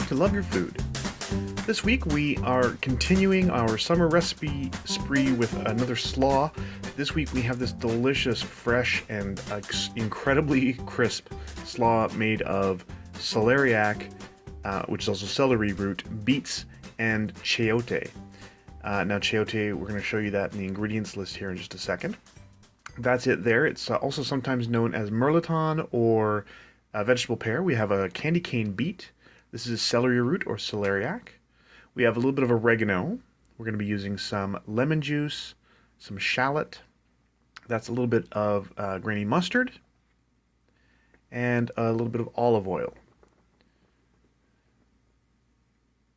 back to Love Your Food. This week we are continuing our summer recipe spree with another slaw. This week we have this delicious, fresh, and incredibly crisp slaw made of celeriac, which is also celery root, beets, and chayote. Now chayote, we're going to show you that in the ingredients list here in just a second. That's it there. It's also sometimes known as mirliton or vegetable pear. We have a candy cane beet. This is celery root or celeriac. We have a little bit of oregano. We're going to be using some lemon juice, some shallot. That's a little bit of grainy mustard, and a little bit of olive oil.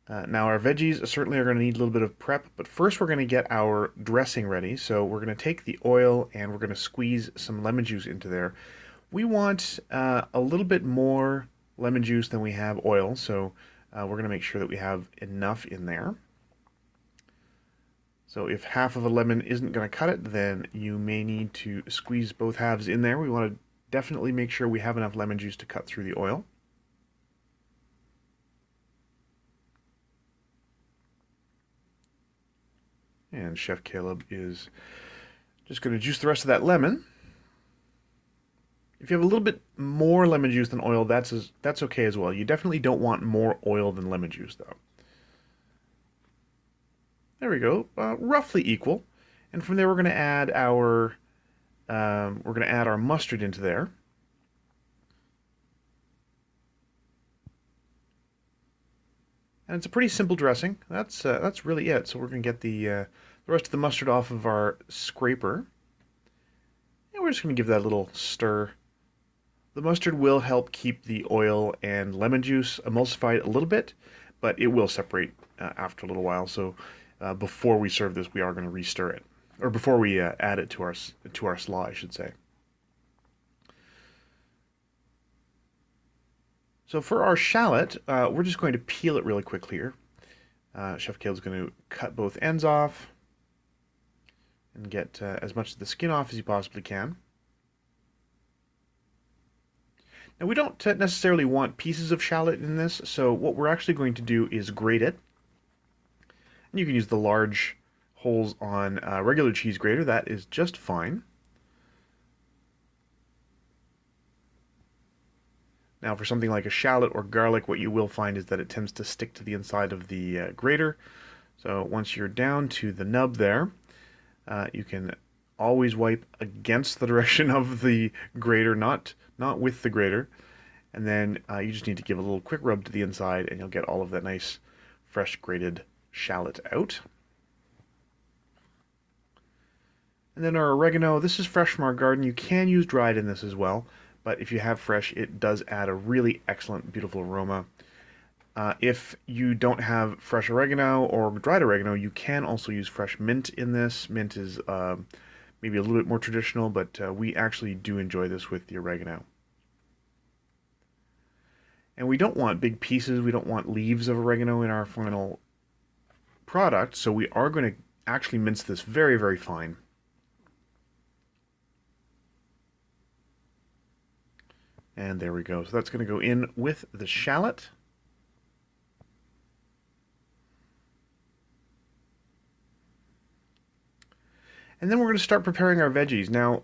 Now our veggies certainly are going to need a little bit of prep, but first we're going to get our dressing ready. So we're going to take the oil and we're going to squeeze some lemon juice into there. We want a little bit more lemon juice than we have oil, so we're going to make sure that we have enough in there. So if half of a lemon isn't going to cut it, then you may need to squeeze both halves in there. We want to definitely make sure we have enough lemon juice to cut through the oil. And Chef Caleb is just going to juice the rest of that lemon. If you have a little bit more lemon juice than oil, that's okay as well. You definitely don't want more oil than lemon juice, though. There we go, roughly equal. And from there, we're going to add our mustard into there. And it's a pretty simple dressing. That's really it. So we're going to get the rest of the mustard off of our scraper. And we're just going to give that a little stir. The mustard will help keep the oil and lemon juice emulsified a little bit, but it will separate after a little while. So before we serve this, we are going to re-stir it. Or before we add it to our slaw, I should say. So for our shallot, we're just going to peel it really quickly here. Chef Caleb's going to cut both ends off and get as much of the skin off as you possibly can. Now we don't necessarily want pieces of shallot in this, so what we're actually going to do is grate it. And you can use the large holes on a regular cheese grater, that is just fine. Now for something like a shallot or garlic, what you will find is that it tends to stick to the inside of the grater. So once you're down to the nub there, you can always wipe against the direction of the grater, not with the grater. And then you just need to give a little quick rub to the inside and you'll get all of that nice fresh grated shallot out. And then our oregano, this is fresh from our garden. You can use dried in this as well. But if you have fresh, it does add a really excellent, beautiful aroma. If you don't have fresh oregano or dried oregano, you can also use fresh mint in this. Mint is maybe a little bit more traditional, but we actually do enjoy this with the oregano. And we don't want big pieces. We don't want leaves of oregano in our final product, so we are going to actually mince this very, very fine. And there we go. So that's going to go in with the shallot. And then we're going to start preparing our veggies. Now,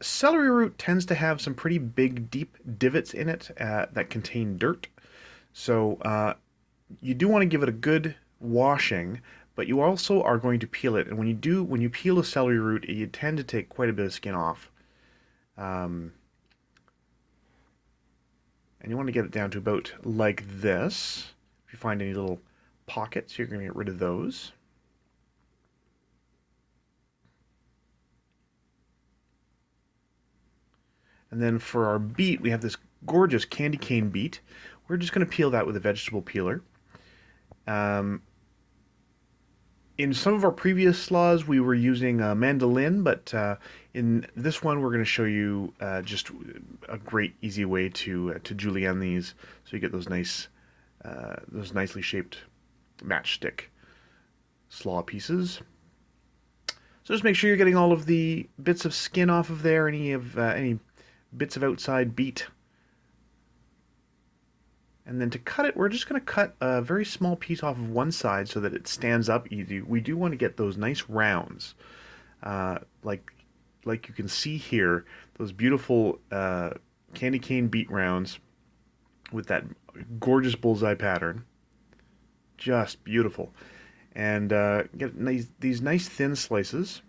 celery root tends to have some pretty big, deep divots in it that contain dirt. So you do want to give it a good washing, but you also are going to peel it. And when you peel a celery root, you tend to take quite a bit of skin off. And you want to get it down to about like this. If you find any little pockets, you're going to get rid of those. And then for our beet, we have this gorgeous candy cane beet. We're just going to peel that with a vegetable peeler. In some of our previous slaws, we were using a mandolin, but in this one, we're going to show you just a great, easy way to julienne these, so you get those nicely shaped matchstick slaw pieces. So just make sure you're getting all of the bits of skin off of there, any bits of outside beet And then to cut it, we're just going to cut a very small piece off of one side so that it stands up easy. We do want to get those nice rounds, uh, like like you can see here, those beautiful candy cane beet rounds with that gorgeous bullseye pattern. Just beautiful. And get these nice thin slices.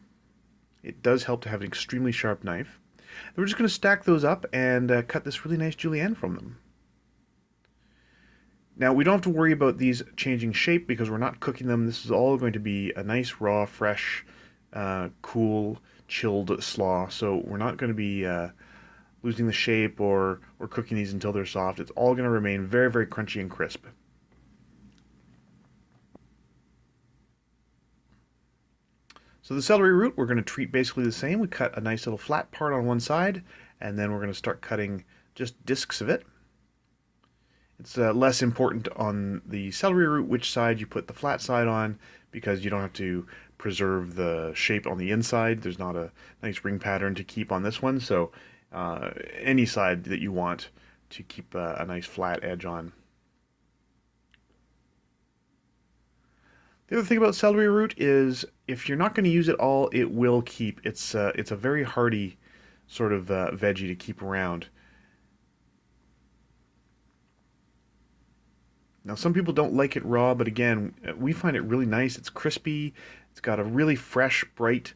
It does help to have an extremely sharp knife. Then we're just going to stack those up and cut this really nice julienne from them. Now, we don't have to worry about these changing shape because we're not cooking them. This is all going to be a nice, raw, fresh, cool, chilled slaw. So we're not going to be losing the shape or cooking these until they're soft. It's all going to remain very, very crunchy and crisp. So the celery root, we're going to treat basically the same. We cut a nice little flat part on one side, and then we're going to start cutting just discs of it. It's less important on the celery root which side you put the flat side on, because you don't have to preserve the shape on the inside. There's not a nice ring pattern to keep on this one, so any side that you want to keep a nice flat edge on. The other thing about celery root is if you're not going to use it all, it will keep. It's a very hardy sort of veggie to keep around. Now, some people don't like it raw, but again, we find it really nice. It's crispy. It's got a really fresh, bright,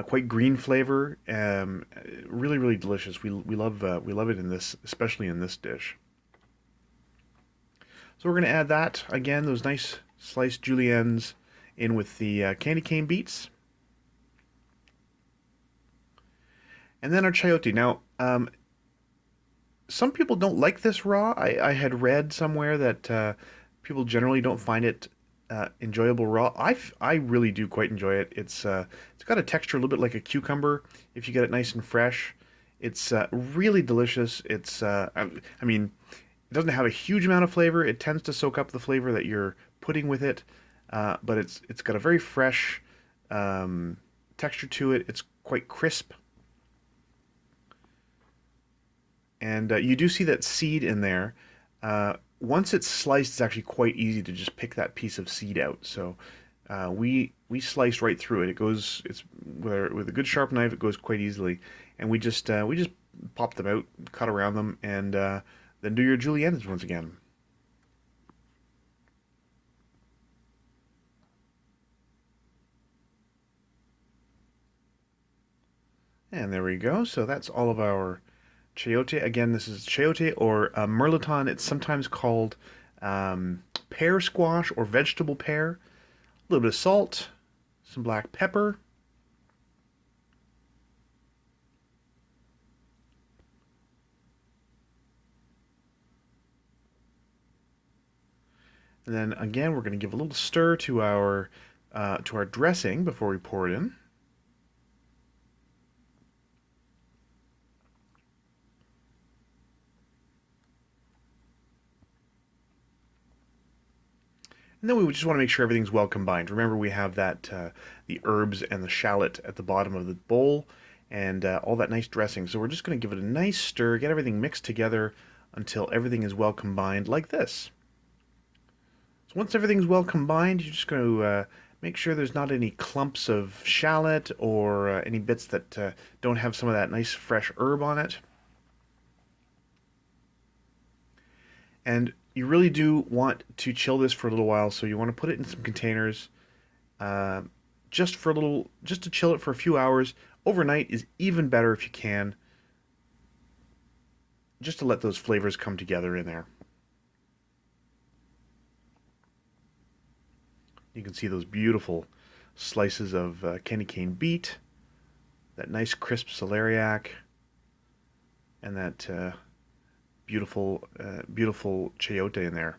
quite green flavor. Really, really delicious. We love it in this, especially in this dish. So we're going to add that again, those nice sliced juliennes in with the candy cane beets, and then our chayote. Now, some people don't like this raw. I had read somewhere that people generally don't find it enjoyable raw. I really do quite enjoy it. It's got a texture a little bit like a cucumber if you get it nice and fresh. It's really delicious. It's I mean, it doesn't have a huge amount of flavor. It tends to soak up the flavor that you're putting with it, but it's got a very fresh texture to it. It's quite crisp. And you do see that seed in there. Once it's sliced, it's actually quite easy to just pick that piece of seed out. So we slice right through it. It's with a good sharp knife, it goes quite easily. And we just pop them out, cut around them, and then do your juliennes once again. And there we go. So that's all of our chayote. Again, this is chayote or mirliton. It's sometimes called pear squash or vegetable pear. A little bit of salt, some black pepper, and then again we're going to give a little stir to our dressing before we pour it in. And then we just want to make sure everything's well combined. Remember, we have that the herbs and the shallot at the bottom of the bowl, and all that nice dressing. So we're just going to give it a nice stir, get everything mixed together until everything is well combined, like this. So once everything's well combined, you're just going to make sure there's not any clumps of shallot or any bits that don't have some of that nice fresh herb on it. And you really do want to chill this for a little while, so you want to put it in some containers just to chill it for a few hours. Overnight is even better if you can, just to let those flavors come together in there. You can see those beautiful slices of candy cane beet, that nice crisp celeriac, and that beautiful chayote in there.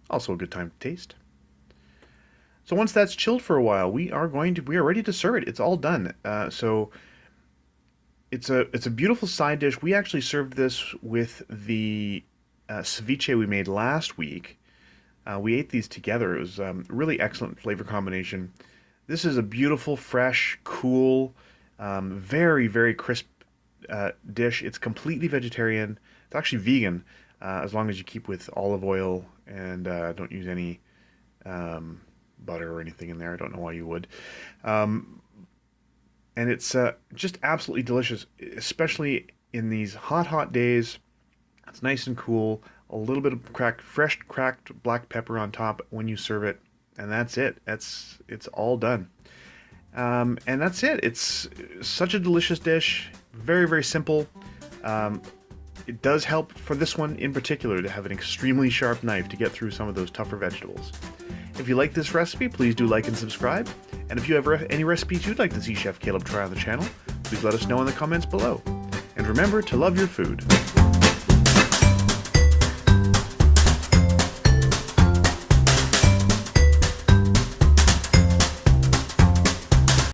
Also a good time to taste. So once that's chilled for a while, we are ready to serve it. It's all done. So it's a beautiful side dish. We actually served this with the ceviche we made last week. We ate these together. It was really excellent flavor combination. This is a beautiful, fresh, cool, very, very crisp dish. It's completely vegetarian. It's actually vegan, as long as you keep with olive oil and don't use any butter or anything in there. I don't know why you would. And it's just absolutely delicious, especially in these hot days. It's nice and cool. A little bit of fresh cracked black pepper on top when you serve it, and that's it. It's all done. And that's it. It's such a delicious dish. Very, very simple. It does help for this one in particular to have an extremely sharp knife to get through some of those tougher vegetables. If you like this recipe, please do like and subscribe. And if you have any recipes you'd like to see Chef Caleb try on the channel, please let us know in the comments below. And remember to love your food.